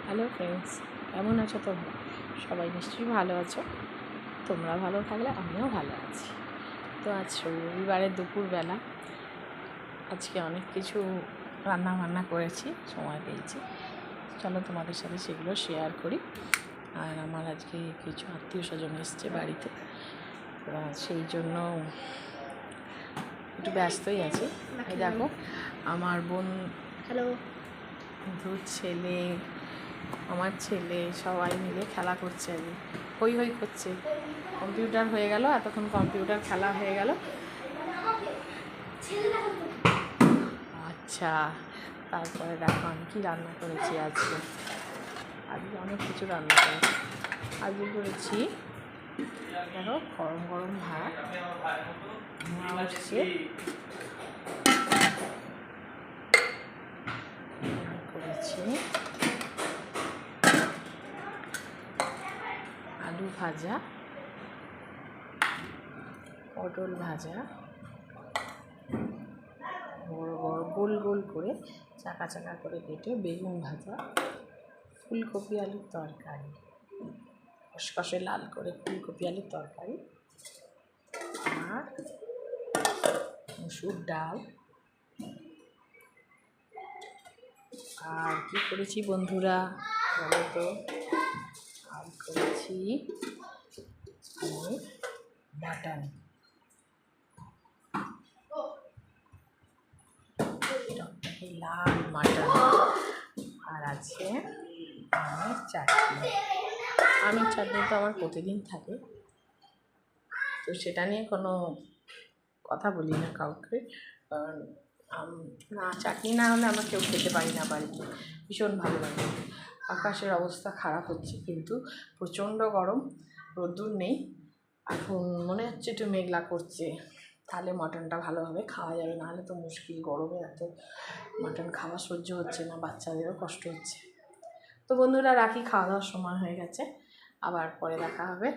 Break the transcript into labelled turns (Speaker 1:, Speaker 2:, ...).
Speaker 1: Hello friends, কেমন আছো তোমরা? সবাই নিশ্চয়ই ভালো আছো। তোমরা ভালো থাকলে আমিও ভালো আছি। তো আজ রবিবারের দুপুরবেলা আজকে অনেক কিছু রান্না বান্না করেছি, সময় পেয়েছি। চলো তোমাদের সাথে সেগুলো শেয়ার করি। আর আমার আজকে কিছু আত্মীয় স্বজন এসছে বাড়িতে, সেই জন্য একটু ব্যস্তই আছি। এই দেখো আমার বোন, হ্যালো, ছেলে, আমার ছেলে সবাই মিলে খেলা করছে। আমি হই হই করছে। কম্পিউটার হয়ে গেল, এতক্ষণ কম্পিউটার খেলা হয়ে গেল। আচ্ছা, তারপরে দেখো আমি কী রান্না করেছি আজকে অনেক কিছু রান্না করেছি। আজকে করেছি দেখো গরম গরম ভাত, হচ্ছে করেছি আলু ভাজা, পটল ভাজা, বড় বড় গোল গোল করে চাকা চাকা করে কেটে বেগুন ভাজা, ফুলকপি আলুর তরকারি, কষকষে লাল করে ফুলকপি আলুর তরকারি, আর মসুর ডাল। আর কি করেছি বন্ধুরা বলো তো? আর করেছি মাটন, লাল মাটন। আর আছে আমের চাটনি। আমের চাটনি তো আমার প্রতিদিন থাকে, তো সেটা নিয়ে কোনো কথা বলি না কাউকে। না, চাটনি না হলে আমরা কেউ খেতে পারি না বাড়িতে। ভীষণ ভালো লাগে। আকাশের অবস্থা খারাপ হচ্ছে, কিন্তু প্রচণ্ড গরম, রোদ্দুর নেই। এখন মনে হচ্ছে একটু মেঘলা করছে, তাহলে মাটনটা ভালোভাবে খাওয়া যাবে, নাহলে তো মুশকিল। গরমে এত মাটন খাওয়া সহ্য হচ্ছে না, বাচ্চাদেরও কষ্ট হচ্ছে। তো বন্ধুরা রাখি, খাওয়া দাওয়ার সময় হয়ে গেছে, আবার পরে দেখা হবে।